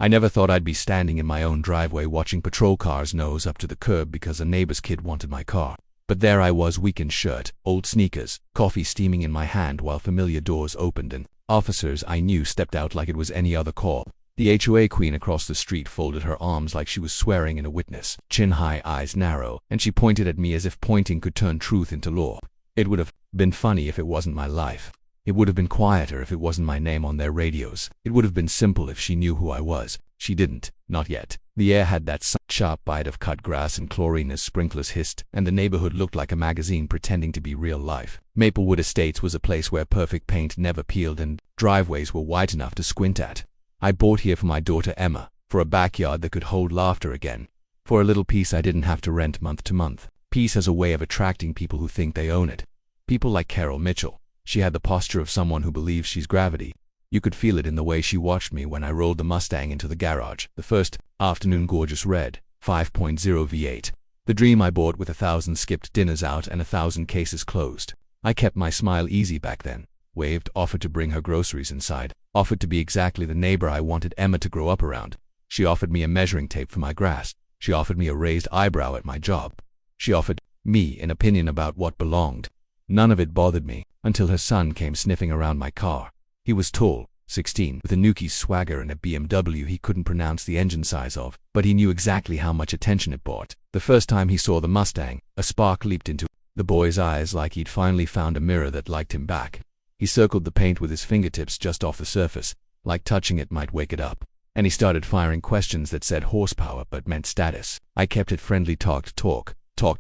I never thought I'd be standing in my own driveway watching patrol cars nose up to the curb because a neighbor's kid wanted my car. But there I was, weekend shirt, old sneakers, coffee steaming in my hand while familiar doors opened and officers I knew stepped out like it was any other call. The HOA queen across the street folded her arms like she was swearing in a witness, chin high, eyes narrow, and she pointed at me as if pointing could turn truth into law. It would have been funny if it wasn't my life. It would have been quieter if it wasn't my name on their radios. It would have been simple if she knew who I was. She didn't, not yet. The air had that sharp bite of cut grass and chlorine as sprinklers hissed, and the neighborhood looked like a magazine pretending to be real life. Maplewood Estates was a place where perfect paint never peeled and driveways were wide enough to squint at. I bought here for my daughter Emma, for a backyard that could hold laughter again. For a little piece I didn't have to rent month to month. Peace has a way of attracting people who think they own it. People like Carol Mitchell. She had the posture of someone who believes she's gravity. You could feel it in the way she watched me when I rolled the Mustang into the garage. The first afternoon, gorgeous red, 5.0 V8. The dream I bought with 1,000 skipped dinners out and 1,000 cases closed. I kept my smile easy back then. Waved, offered to bring her groceries inside, offered to be exactly the neighbor I wanted Emma to grow up around. She offered me a measuring tape for my grass. She offered me a raised eyebrow at my job. She offered me an opinion about what belonged. None of it bothered me, until her son came sniffing around my car. He was tall, 16, with a Nuki swagger and a BMW he couldn't pronounce the engine size of, but he knew exactly how much attention it brought. The first time he saw the Mustang, a spark leaped into the boy's eyes like he'd finally found a mirror that liked him back. He circled the paint with his fingertips just off the surface, like touching it might wake it up. And he started firing questions that said horsepower but meant status. I kept it friendly, talked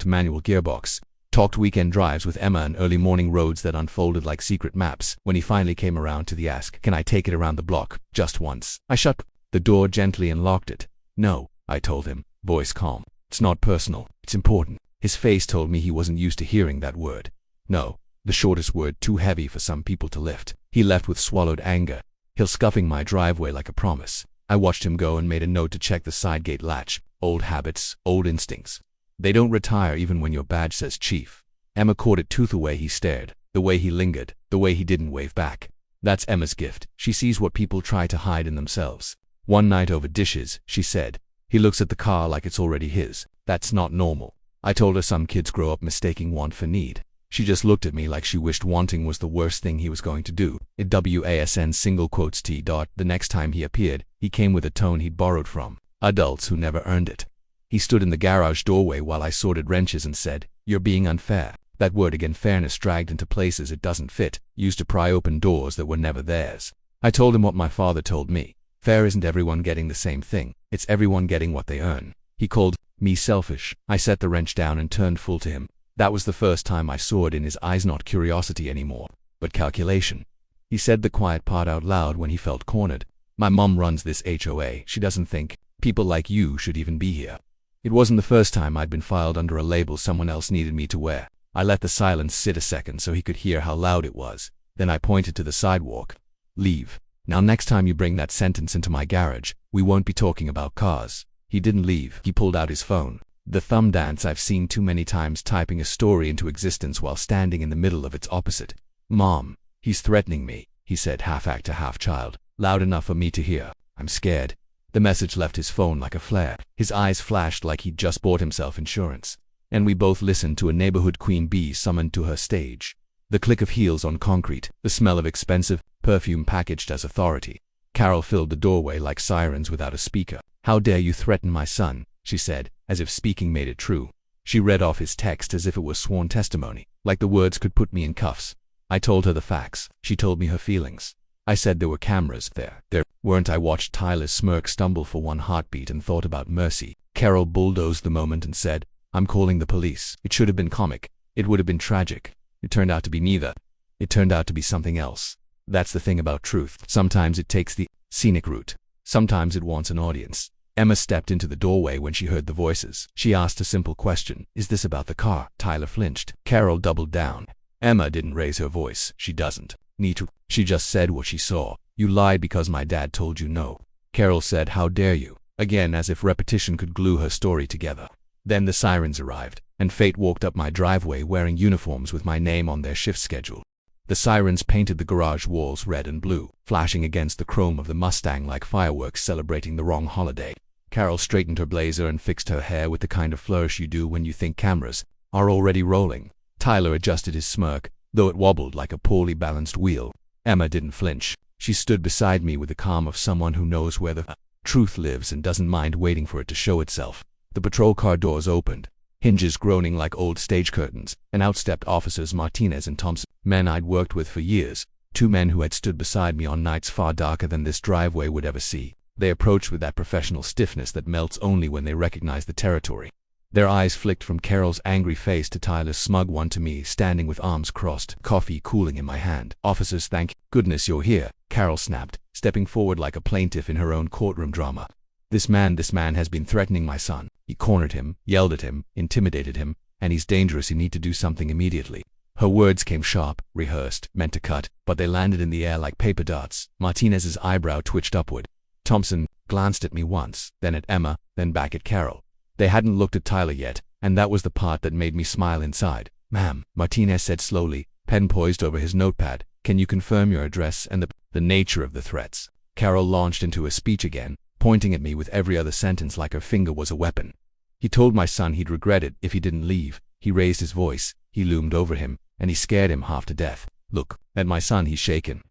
manual gearbox, talked weekend drives with Emma and early morning roads that unfolded like secret maps. When he finally came around to the ask, can I take it around the block, just once? I shut the door gently and locked it. No, I told him, voice calm. It's not personal, it's important. His face told me he wasn't used to hearing that word. No. The shortest word, too heavy for some people to lift. He left with swallowed anger, heel scuffing my driveway like a promise. I watched him go and made a note to check the side gate latch. Old habits, old instincts. They don't retire even when your badge says chief. Emma caught it tooth the way he stared, the way he lingered, the way he didn't wave back. That's Emma's gift. She sees what people try to hide in themselves. One night over dishes, she said, he looks at the car like it's already his. That's not normal. I told her some kids grow up mistaking want for need. She just looked at me like she wished wanting was the worst thing he was going to do. WASN single quotes T. The next time he appeared, he came with a tone he'd borrowed from adults who never earned it. He stood in the garage doorway while I sorted wrenches and said, "You're being unfair." That word again, fairness, dragged into places it doesn't fit, used to pry open doors that were never theirs. I told him what my father told me. Fair isn't everyone getting the same thing. It's everyone getting what they earn. He called me selfish. I set the wrench down and turned full to him. That was the first time I saw it in his eyes, not curiosity anymore, but calculation. He said the quiet part out loud when he felt cornered. My mom runs this HOA. She doesn't think people like you should even be here. It wasn't the first time I'd been filed under a label someone else needed me to wear. I let the silence sit a second so he could hear how loud it was. Then I pointed to the sidewalk. Leave. Now next time you bring that sentence into my garage, we won't be talking about cars. He didn't leave. He pulled out his phone. The thumb dance I've seen too many times, typing a story into existence while standing in the middle of its opposite. Mom, he's threatening me, he said, half actor, half child, loud enough for me to hear. I'm scared. The message left his phone like a flare. His eyes flashed like he'd just bought himself insurance. And we both listened to a neighborhood queen bee summoned to her stage. The click of heels on concrete, the smell of expensive perfume packaged as authority. Carol filled the doorway like sirens without a speaker. How dare you threaten my son, she said, as if speaking made it true. She read off his text as if it was sworn testimony, like the words could put me in cuffs. I told her the facts. She told me her feelings. I said there were cameras there. There weren't. I watched Tyler's smirk stumble for one heartbeat and thought about mercy. Carol bulldozed the moment and said, I'm calling the police. It should have been comic. It would have been tragic. It turned out to be neither. It turned out to be something else. That's the thing about truth. Sometimes it takes the scenic route. Sometimes it wants an audience. Emma stepped into the doorway when she heard the voices. She asked a simple question. Is this about the car? Tyler flinched. Carol doubled down. Emma didn't raise her voice. She doesn't need to. She just said what she saw. You lied because my dad told you no. Carol said, how dare you? Again, as if repetition could glue her story together. Then the sirens arrived, and fate walked up my driveway wearing uniforms with my name on their shift schedule. The sirens painted the garage walls red and blue, flashing against the chrome of the Mustang like fireworks celebrating the wrong holiday. Carol straightened her blazer and fixed her hair with the kind of flourish you do when you think cameras are already rolling. Tyler adjusted his smirk, though it wobbled like a poorly balanced wheel. Emma didn't flinch. She stood beside me with the calm of someone who knows where the truth lives and doesn't mind waiting for it to show itself. The patrol car doors opened, hinges groaning like old stage curtains, and out stepped officers Martinez and Thompson, men I'd worked with for years, 2 men who had stood beside me on nights far darker than this driveway would ever see. They approached with that professional stiffness that melts only when they recognize the territory. Their eyes flicked from Carol's angry face to Tyler's smug one to me, standing with arms crossed, coffee cooling in my hand. "Officers, thank goodness you're here," Carol snapped, stepping forward like a plaintiff in her own courtroom drama. This man has been threatening my son. He cornered him, yelled at him, intimidated him, and he's dangerous. You need to do something immediately." Her words came sharp, rehearsed, meant to cut, but they landed in the air like paper darts. Martinez's eyebrow twitched upward. Thompson glanced at me once, then at Emma, then back at Carol. They hadn't looked at Tyler yet, and that was the part that made me smile inside. "Ma'am," Martinez said slowly, pen poised over his notepad, "can you confirm your address and the nature of the threats?" Carol launched into a speech again, pointing at me with every other sentence like her finger was a weapon. "He told my son he'd regret it if he didn't leave." He raised his voice, he loomed over him, and he scared him half to death. "Look at my son, he's shaken."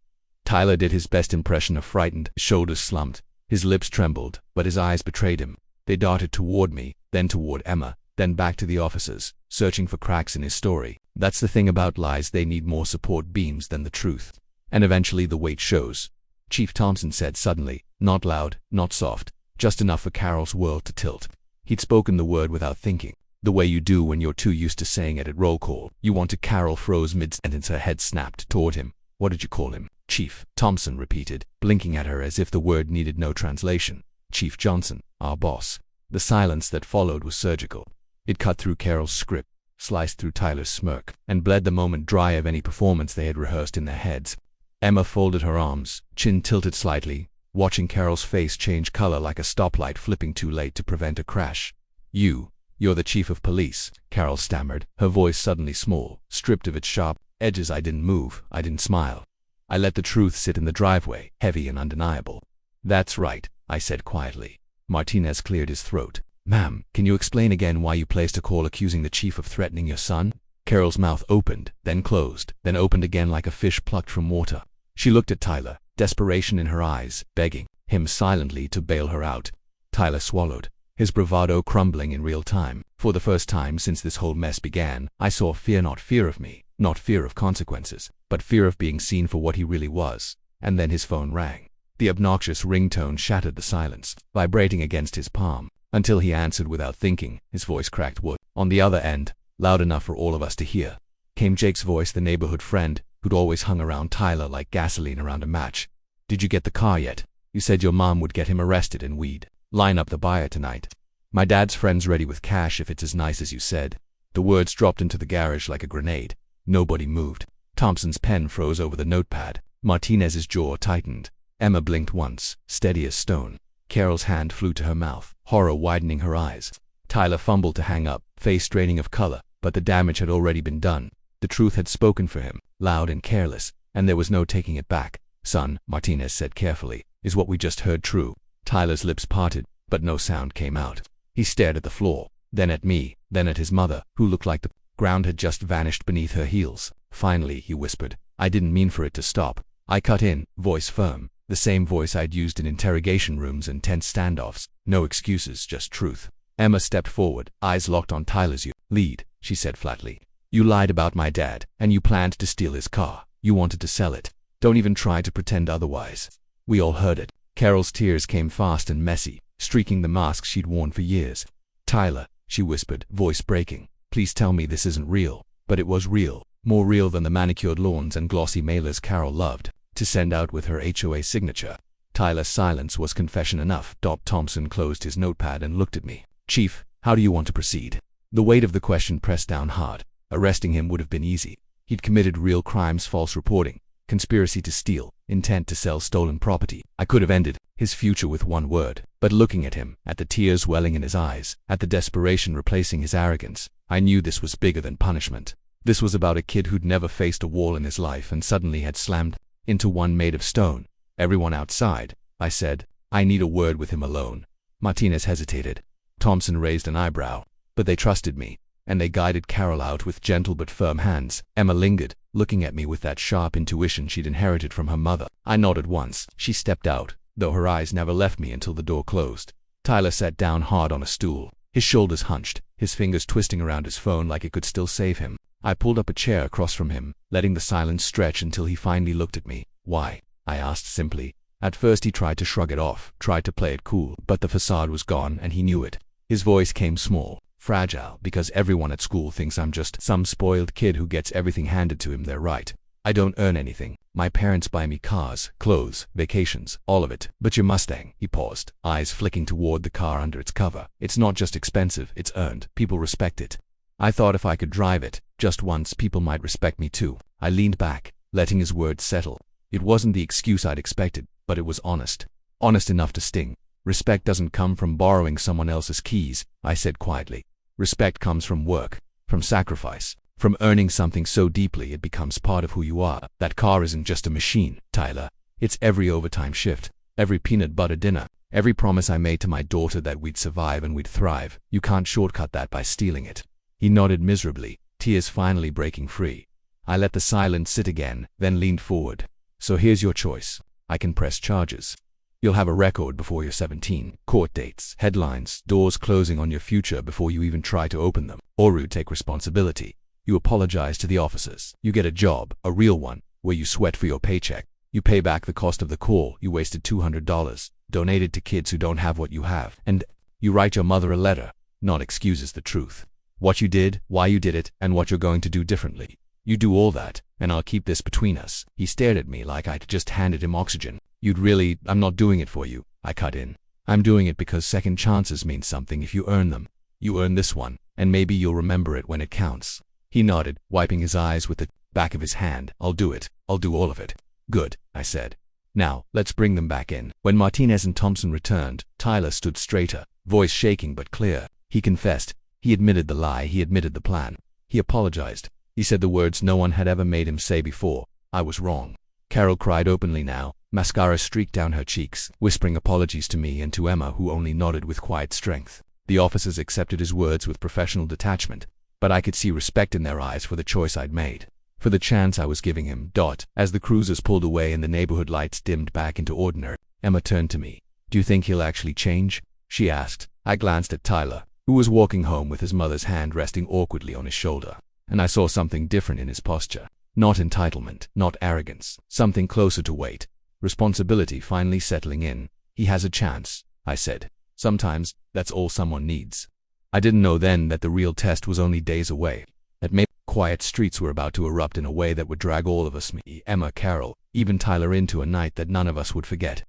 Tyler did his best impression of frightened, shoulders slumped, his lips trembled, but his eyes betrayed him. They darted toward me, then toward Emma, then back to the officers, searching for cracks in his story. That's the thing about lies, they need more support beams than the truth. And eventually the weight shows. Chief Thompson said suddenly, not loud, not soft, just enough for Carol's world to tilt. He'd spoken the word without thinking, the way you do when you're too used to saying it at roll call. "You want to?" Carol froze mid-sentence, her head snapped toward him. "What did you call him?" "Chief," Thompson repeated, blinking at her as if the word needed no translation. "Chief Johnson, our boss." The silence that followed was surgical. It cut through Carol's script, sliced through Tyler's smirk, and bled the moment dry of any performance they had rehearsed in their heads. Emma folded her arms, chin tilted slightly, watching Carol's face change color like a stoplight flipping too late to prevent a crash. You're the chief of police," Carol stammered, her voice suddenly small, stripped of its sharp edges. I didn't move, I didn't smile. I let the truth sit in the driveway, heavy and undeniable. "That's right," I said quietly. Martinez cleared his throat. "Ma'am, can you explain again why you placed a call accusing the chief of threatening your son?" Carol's mouth opened, then closed, then opened again like a fish plucked from water. She looked at Tyler, desperation in her eyes, begging him silently to bail her out. Tyler swallowed, his bravado crumbling in real time. For the first time since this whole mess began, I saw fear, not fear of me, not fear of consequences, but fear of being seen for what he really was. And then his phone rang. The obnoxious ringtone shattered the silence, vibrating against his palm, until he answered without thinking. His voice cracked wood. On the other end, loud enough for all of us to hear, came Jake's voice, the neighborhood friend who'd always hung around Tyler like gasoline around a match. "Did you get the car yet? You said your mom would get him arrested and we'd line up the buyer tonight. My dad's friend's ready with cash if it's as nice as you said." The words dropped into the garage like a grenade. Nobody moved. Thompson's pen froze over the notepad. Martinez's jaw tightened. Emma blinked once, steady as stone. Carol's hand flew to her mouth, horror widening her eyes. Tyler fumbled to hang up, face draining of color, but the damage had already been done. The truth had spoken for him, loud and careless, and there was no taking it back. "Son," Martinez said carefully, "is what we just heard true?" Tyler's lips parted, but no sound came out. He stared at the floor, then at me, then at his mother, who looked like the ground had just vanished beneath her heels. Finally, he whispered, "I didn't mean for it to stop." I cut in, voice firm, the same voice I'd used in interrogation rooms and tense standoffs. "No excuses, just truth." Emma stepped forward, eyes locked on Tyler's. "You lied," she said flatly. "You lied about my dad, and you planned to steal his car. You wanted to sell it. Don't even try to pretend otherwise." We all heard it. Carol's tears came fast and messy, streaking the mask she'd worn for years. "Tyler," she whispered, voice breaking, "please tell me this isn't real." But it was real, more real than the manicured lawns and glossy mailers Carol loved to send out with her HOA signature. Tyler's silence was confession enough. Thompson closed his notepad and looked at me. "Chief, how do you want to proceed?" The weight of the question pressed down hard. Arresting him would have been easy. He'd committed real crimes: false reporting, conspiracy to steal, intent to sell stolen property. I could have ended his future with one word. But looking at him, at the tears welling in his eyes, at the desperation replacing his arrogance, I knew this was bigger than punishment. This was about a kid who'd never faced a wall in his life and suddenly had slammed into one made of stone. "Everyone outside," I said. "I need a word with him alone." Martinez hesitated. Thompson raised an eyebrow. But they trusted me, and they guided Carol out with gentle but firm hands. Emma lingered, looking at me with that sharp intuition she'd inherited from her mother. I nodded once. She stepped out, though her eyes never left me until the door closed. Tyler sat down hard on a stool, his shoulders hunched, his fingers twisting around his phone like it could still save him. I pulled up a chair across from him, letting the silence stretch until he finally looked at me. "Why?" I asked simply. At first he tried to shrug it off, tried to play it cool, but the facade was gone and he knew it. His voice came small, fragile, because everyone at school thinks I'm just some spoiled kid who gets everything handed to him. They're right. I don't earn anything. My parents buy me cars, clothes, vacations, all of it. But your Mustang, he paused, eyes flicking toward the car under its cover. It's not just expensive, it's earned. People respect it. I thought if I could drive it, just once, people might respect me too. I leaned back, letting his words settle. It wasn't the excuse I'd expected, but it was honest. Honest enough to sting. "Respect doesn't come from borrowing someone else's keys," I said quietly. "Respect comes from work, from sacrifice, from earning something so deeply it becomes part of who you are. That car isn't just a machine, Tyler. It's every overtime shift, every peanut butter dinner, every promise I made to my daughter that we'd survive and we'd thrive. You can't shortcut that by stealing it." He nodded miserably, tears finally breaking free. I let the silence sit again, then leaned forward. "So here's your choice. I can press charges. You'll have a record before you're 17, court dates, headlines, doors closing on your future before you even try to open them. Or you take responsibility. You apologize to the officers. You get a job, a real one, where you sweat for your paycheck. You pay back the cost of the call you wasted $200, donated to kids who don't have what you have. And you write your mother a letter, not excuses, the truth. What you did, why you did it, and what you're going to do differently. You do all that, and I'll keep this between us." He stared at me like I'd just handed him oxygen. I'm not doing it for you," I cut in. "I'm doing it because second chances mean something if you earn them. You earn this one, and maybe you'll remember it when it counts." He nodded, wiping his eyes with the back of his hand. "I'll do it. I'll do all of it." "Good," I said. "Now, let's bring them back in." When Martinez and Thompson returned, Tyler stood straighter, voice shaking but clear. He confessed. He admitted the lie. He admitted the plan. He apologized. He said the words no one had ever made him say before. "I was wrong." Carol cried openly now. Mascara streaked down her cheeks, whispering apologies to me and to Emma, who only nodded with quiet strength. The officers accepted his words with professional detachment, but I could see respect in their eyes for the choice I'd made, for the chance I was giving him. As the cruisers pulled away and the neighborhood lights dimmed back into ordinary, Emma turned to me. "Do you think he'll actually change?" she asked. I glanced at Tyler, who was walking home with his mother's hand resting awkwardly on his shoulder, and I saw something different in his posture. Not entitlement, not arrogance, something closer to weight. Responsibility finally settling in. "He has a chance," I said. "Sometimes, that's all someone needs." I didn't know then that the real test was only days away. That maybe quiet streets were about to erupt in a way that would drag all of us, me, Emma, Carol, even Tyler, into a night that none of us would forget.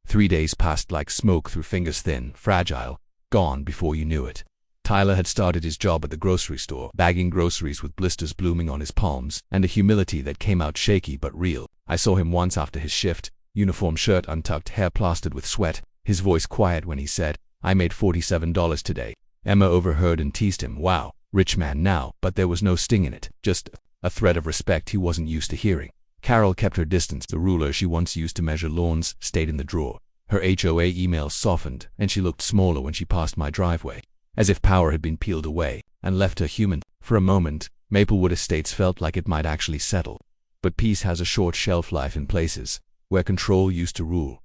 3 days passed like smoke through fingers, thin, fragile, gone before you knew it. Tyler had started his job at the grocery store, bagging groceries with blisters blooming on his palms, and a humility that came out shaky but real. I saw him once after his shift, uniform shirt untucked, hair plastered with sweat, his voice quiet when he said, "I made $47 today." Emma overheard and teased him. Wow, rich man now, but there was no sting in it, just a thread of respect he wasn't used to hearing. Carol kept her distance. The ruler she once used to measure lawns stayed in the drawer. Her HOA emails softened, and she looked smaller when she passed my driveway, as if power had been peeled away and left her human. For a moment, Maplewood Estates felt like it might actually settle. But peace has a short shelf life in places where control used to rule.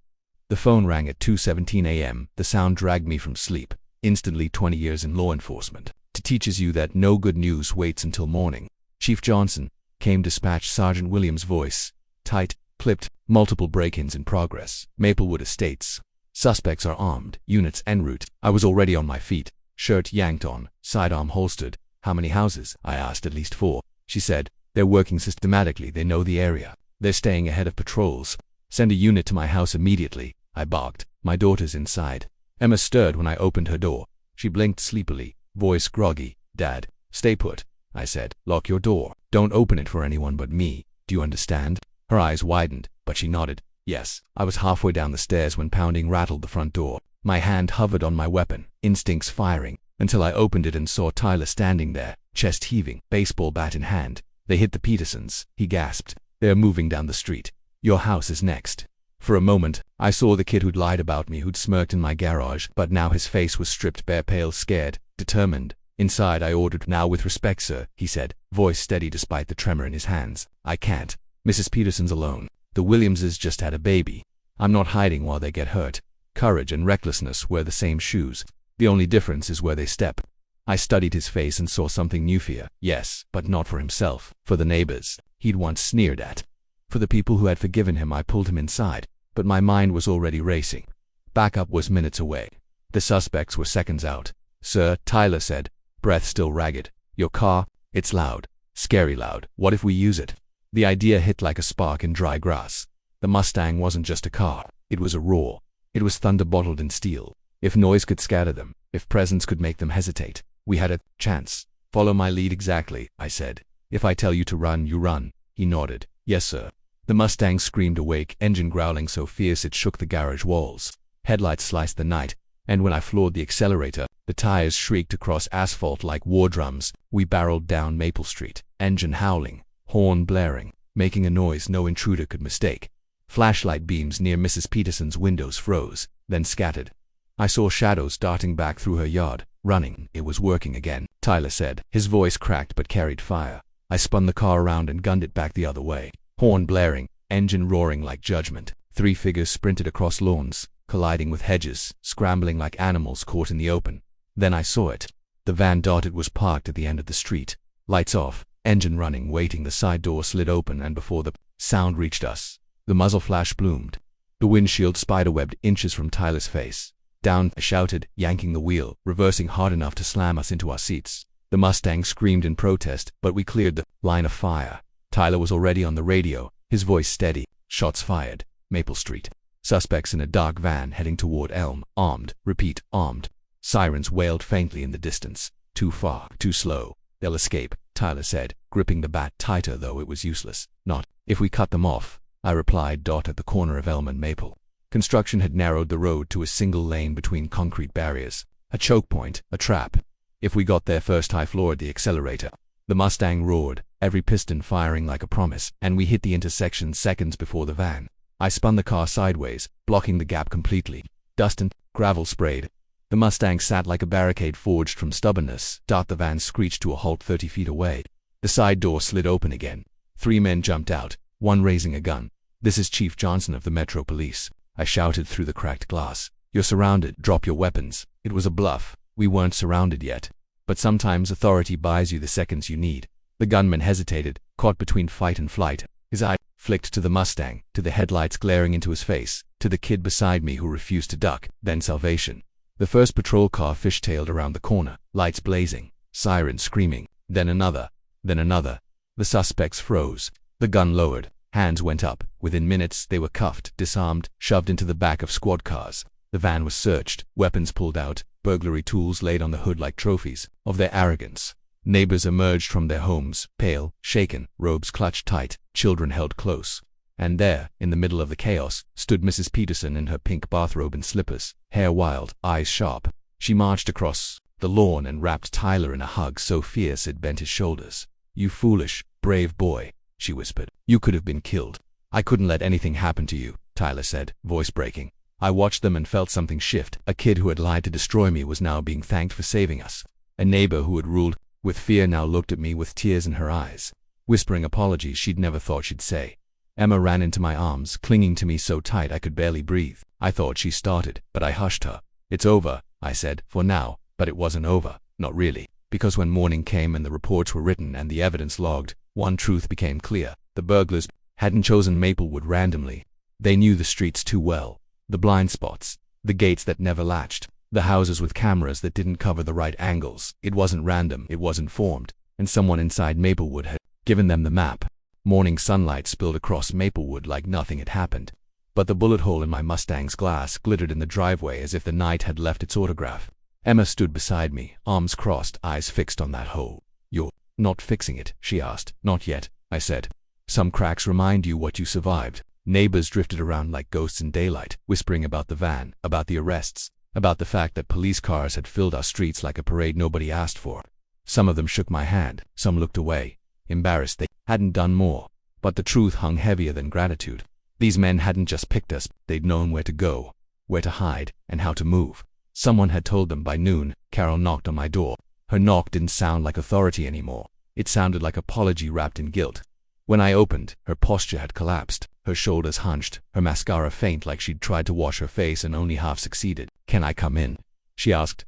The phone rang at 2:17 a.m. The sound dragged me from sleep. Instantly, 20 years in law enforcement teaches you that no good news waits until morning. "Chief Johnson," came dispatch Sergeant Williams' voice, tight, clipped, multiple break-ins in progress. "Maplewood Estates. Suspects are armed, units en route." I was already on my feet, shirt yanked on, sidearm holstered. "How many houses?" I asked. "At least 4. She said. "They're working systematically. They know the area. They're staying ahead of patrols." "Send a unit to my house immediately," I barked. "My daughter's inside." Emma stirred when I opened her door. She blinked sleepily, voice groggy. "Dad, stay put," I said. "Lock your door. Don't open it for anyone but me. Do you understand?" Her eyes widened, but she nodded. "Yes." I was halfway down the stairs when pounding rattled the front door. My hand hovered on my weapon, instincts firing. until I opened it and saw Tyler standing there, chest heaving, baseball bat in hand. "They hit the Petersons," he gasped. "They're moving down the street. Your house is next." For a moment, I saw the kid who'd lied about me, who'd smirked in my garage, but now his face was stripped bare, pale, scared, determined. Inside, I ordered. "Now with respect, sir," he said, voice steady despite the tremor in his hands. "I can't. Mrs. Peterson's alone. The Williamses just had a baby. I'm not hiding while they get hurt. Courage and recklessness wear the same shoes. The only difference is where they step." I studied his face and saw something new. Fear, yes, but not for himself, for the neighbors he'd once sneered at. For the people who had forgiven him. I pulled him inside, but my mind was already racing. Backup was minutes away. The suspects were seconds out. "Sir," Tyler said, breath still ragged, "your car, it's loud, scary loud. What if we use it?" The idea hit like a spark in dry grass. The Mustang wasn't just a car, it was a roar. It was thunder bottled in steel. If noise could scatter them, if presence could make them hesitate, we had a chance. "Follow my lead." "Exactly," I said. "If I tell you to run, you run." He nodded. "Yes, sir." The Mustang screamed awake, engine growling so fierce it shook the garage walls. Headlights sliced the night, and when I floored the accelerator, the tires shrieked across asphalt like war drums. We barreled down Maple Street, engine howling, horn blaring, making a noise no intruder could mistake. Flashlight beams near Mrs. Peterson's windows froze, then scattered. I saw shadows darting back through her yard. "Running, it was working again," Tyler said. His voice cracked but carried fire. I spun the car around and gunned it back the other way. Horn blaring, engine roaring like judgment. 3 figures sprinted across lawns, colliding with hedges, scrambling like animals caught in the open. Then I saw it. The van Dotted was parked at the end of the street. Lights off, engine running, waiting. The side door slid open, and before the sound reached us, the muzzle flash bloomed. The windshield spiderwebbed inches from Tyler's face. "Down," I shouted, yanking the wheel, reversing hard enough to slam us into our seats. The Mustang screamed in protest, but we cleared the line of fire. Tyler was already on the radio, his voice steady. "Shots fired. Maple Street. Suspects in a dark van heading toward Elm. Armed. Repeat, armed." Sirens wailed faintly in the distance. "Too far. Too slow. They'll escape," Tyler said, gripping the bat tighter, though it was useless. "Not if we cut them off," I replied. At the corner of Elm and Maple, construction had narrowed the road to a single lane between concrete barriers. A choke point, a trap. If we got there first, I floored the accelerator. The Mustang roared, every piston firing like a promise, and we hit the intersection seconds before the van. I spun the car sideways, blocking the gap completely. Dust and gravel sprayed. The Mustang sat like a barricade forged from stubbornness. The van screeched to a halt 30 feet away. The side door slid open again. 3 men jumped out, one raising a gun. "This is Chief Johnson of the Metro Police," I shouted through the cracked glass. "You're surrounded. Drop your weapons." It was a bluff. We weren't surrounded yet. But sometimes authority buys you the seconds you need. The gunman hesitated, caught between fight and flight. His eye flicked to the Mustang, to the headlights glaring into his face, to the kid beside me who refused to duck, then salvation. The first patrol car fishtailed around the corner, lights blazing, sirens screaming, then another, then another. The suspects froze. The gun lowered. Hands went up. Within minutes, they were cuffed, disarmed, shoved into the back of squad cars. The van was searched, weapons pulled out, burglary tools laid on the hood like trophies of their arrogance. Neighbors emerged from their homes, pale, shaken, robes clutched tight, children held close. And there, in the middle of the chaos, stood Mrs. Peterson in her pink bathrobe and slippers, hair wild, eyes sharp. She marched across the lawn and wrapped Tyler in a hug so fierce it bent his shoulders. "You foolish, brave boy," she whispered. "You could have been killed." "I couldn't let anything happen to you," Tyler said, voice breaking. I watched them and felt something shift. A kid who had lied to destroy me was now being thanked for saving us. A neighbor who had ruled with fear now looked at me with tears in her eyes, whispering apologies she'd never thought she'd say. Emma ran into my arms, clinging to me so tight I could barely breathe. I thought she started, but I hushed her. "It's over," I said, "for now." But it wasn't over. Not really. Because when morning came and the reports were written and the evidence logged, one truth became clear. The burglars hadn't chosen Maplewood randomly. They knew the streets too well. The blind spots, the gates that never latched, the houses with cameras that didn't cover the right angles. It wasn't random, it was informed, and someone inside Maplewood had given them the map. Morning sunlight spilled across Maplewood like nothing had happened. But the bullet hole in my Mustang's glass glittered in the driveway as if the night had left its autograph. Emma stood beside me, arms crossed, eyes fixed on that hole. "You're not fixing it?" she asked. "Not yet," I said. "Some cracks remind you what you survived." Neighbors drifted around like ghosts in daylight, whispering about the van, about the arrests, about the fact that police cars had filled our streets like a parade nobody asked for. Some of them shook my hand, some looked away, embarrassed they hadn't done more. But the truth hung heavier than gratitude. These men hadn't just picked us, they'd known where to go, where to hide, and how to move. Someone had told them by noon. Carol knocked on my door. Her knock didn't sound like authority anymore. It sounded like apology wrapped in guilt. When I opened, her posture had collapsed, her shoulders hunched, her mascara faint like she'd tried to wash her face and only half succeeded. "Can I come in?" she asked.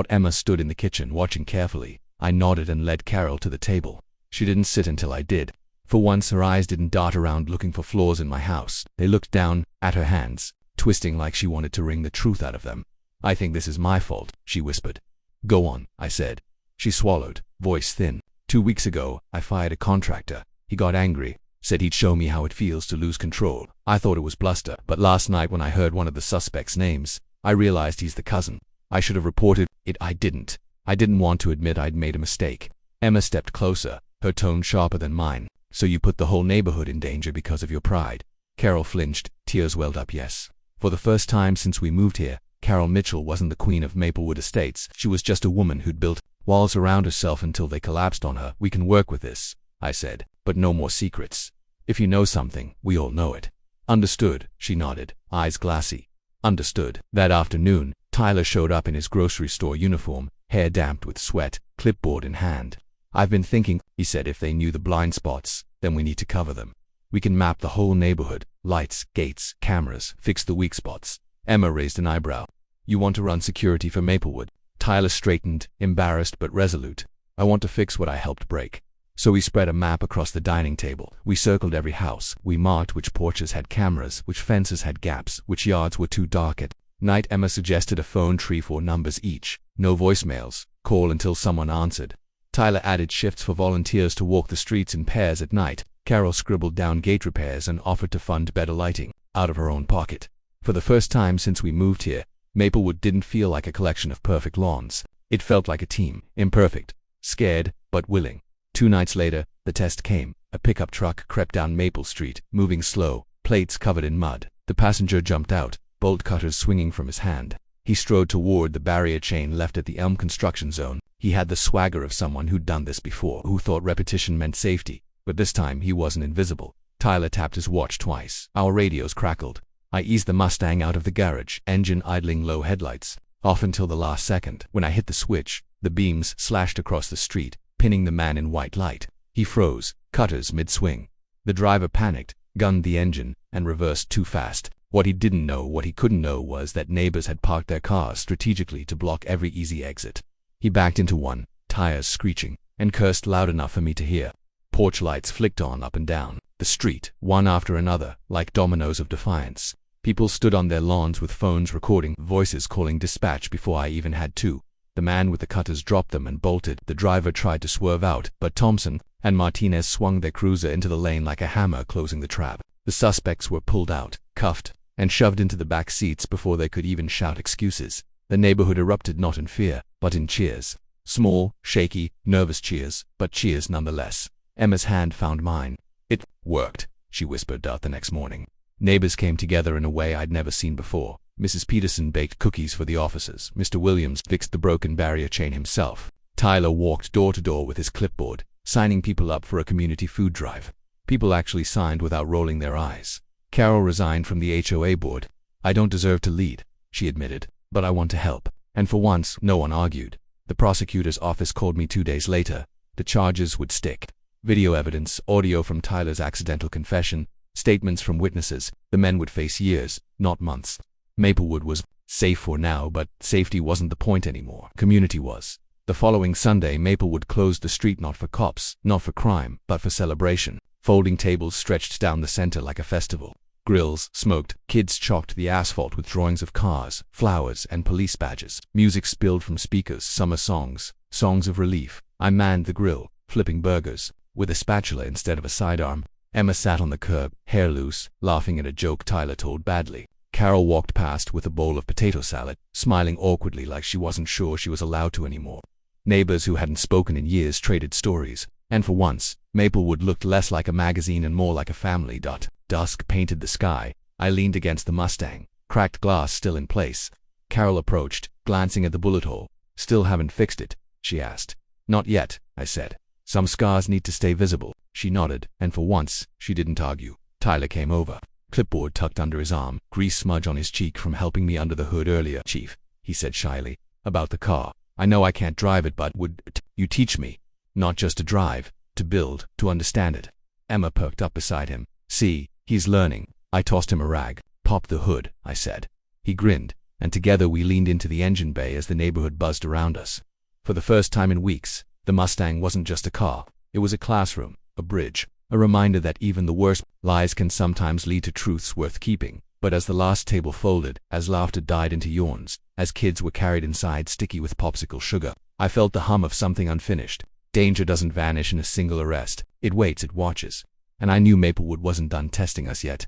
Emma stood in the kitchen, watching carefully. I nodded and led Carol to the table. She didn't sit until I did. For once, her eyes didn't dart around looking for flaws in my house. They looked down at her hands, twisting like she wanted to wring the truth out of them. "I think this is my fault," she whispered. "Go on," I said. She swallowed, voice thin. 2 weeks ago, I fired a contractor. He got angry, said he'd show me how it feels to lose control. I thought it was bluster, but last night when I heard one of the suspects' names, I realized he's the cousin. I should have reported it. I didn't. I didn't want to admit I'd made a mistake. Emma stepped closer, her tone sharper than mine. "So you put the whole neighborhood in danger because of your pride?" Carol flinched, tears welled up. "Yes. For the first time since we moved here, Carol Mitchell wasn't the queen of Maplewood Estates. She was just a woman who'd built walls around herself until they collapsed on her. We can work with this," I said, "but no more secrets. If you know something, we all know it." "Understood," she nodded, eyes glassy. "Understood." That afternoon, Tyler showed up in his grocery store uniform, hair damped with sweat, clipboard in hand. "I've been thinking," he said, "if they knew the blind spots, then we need to cover them. We can map the whole neighborhood, lights, gates, cameras, fix the weak spots." Emma raised an eyebrow. "You want to run security for Maplewood?" Tyler straightened, embarrassed but resolute. "I want to fix what I helped break." So we spread a map across the dining table. We circled every house. We marked which porches had cameras, which fences had gaps, which yards were too dark at night. Emma suggested a phone tree, 4 numbers each. No voicemails. Call until someone answered. Tyler added shifts for volunteers to walk the streets in pairs at night. Carol scribbled down gate repairs and offered to fund better lighting, out of her own pocket. For the first time since we moved here, Maplewood didn't feel like a collection of perfect lawns. It felt like a team, imperfect, scared, but willing. 2 nights later, the test came. A pickup truck crept down Maple Street, moving slow, plates covered in mud. The passenger jumped out, bolt cutters swinging from his hand. He strode toward the barrier chain left at the Elm construction zone. He had the swagger of someone who'd done this before, who thought repetition meant safety. But this time he wasn't invisible. Tyler tapped his watch twice. Our radios crackled. I eased the Mustang out of the garage, engine idling, low headlights, off until the last second. When I hit the switch, the beams slashed across the street, pinning the man in white light. He froze, cutters mid-swing. The driver panicked, gunned the engine, and reversed too fast. What he couldn't know was that neighbors had parked their cars strategically to block every easy exit. He backed into one, tires screeching, and cursed loud enough for me to hear. Porch lights flicked on up and down the street, one after another, like dominoes of defiance. People stood on their lawns with phones recording, voices calling dispatch before I even had to. The man with the cutters dropped them and bolted. The driver tried to swerve out, but Thompson and Martinez swung their cruiser into the lane like a hammer, closing the trap. The suspects were pulled out, cuffed, and shoved into the back seats before they could even shout excuses. The neighborhood erupted not in fear, but in cheers. Small, shaky, nervous cheers, but cheers nonetheless. Emma's hand found mine. "It worked," she whispered the next morning. Neighbors came together in a way I'd never seen before. Mrs. Peterson baked cookies for the officers. Mr. Williams fixed the broken barrier chain himself. Tyler walked door to door with his clipboard, signing people up for a community food drive. People actually signed without rolling their eyes. Carol resigned from the HOA board. "I don't deserve to lead," she admitted, "but I want to help." And for once, no one argued. The prosecutor's office called me 2 days later. The charges would stick. Video evidence, audio from Tyler's accidental confession, statements from witnesses. The men would face years, not months. Maplewood was safe for now, but safety wasn't the point anymore. Community was. The following Sunday, Maplewood closed the street not for cops, not for crime, but for celebration. Folding tables stretched down the center like a festival. Grills smoked. Kids chalked the asphalt with drawings of cars, flowers, and police badges. Music spilled from speakers, summer songs, songs of relief. I manned the grill, flipping burgers, with a spatula instead of a sidearm. Emma sat on the curb, hair loose, laughing at a joke Tyler told badly. Carol walked past with a bowl of potato salad, smiling awkwardly like she wasn't sure she was allowed to anymore. Neighbors who hadn't spoken in years traded stories, and for once, Maplewood looked less like a magazine and more like a family. Dusk painted the sky. I leaned against the Mustang, cracked glass still in place. Carol approached, glancing at the bullet hole. Still haven't fixed it? She asked. Not yet, I said. Some scars need to stay visible. She nodded, and for once, she didn't argue. Tyler came over, clipboard tucked under his arm, grease smudge on his cheek from helping me under the hood earlier. Chief, he said shyly, about the car. I know I can't drive it, but would you teach me? Not just to drive, to build, to understand it. Emma perked up beside him. See, he's learning. I tossed him a rag. Pop the hood, I said. He grinned, and together we leaned into the engine bay as the neighborhood buzzed around us. For the first time in weeks, the Mustang wasn't just a car. It was a classroom, a bridge, a reminder that even the worst lies can sometimes lead to truths worth keeping. But as the last table folded, as laughter died into yawns, as kids were carried inside sticky with popsicle sugar, I felt the hum of something unfinished. Danger doesn't vanish in a single arrest. It waits, it watches. And I knew Maplewood wasn't done testing us yet.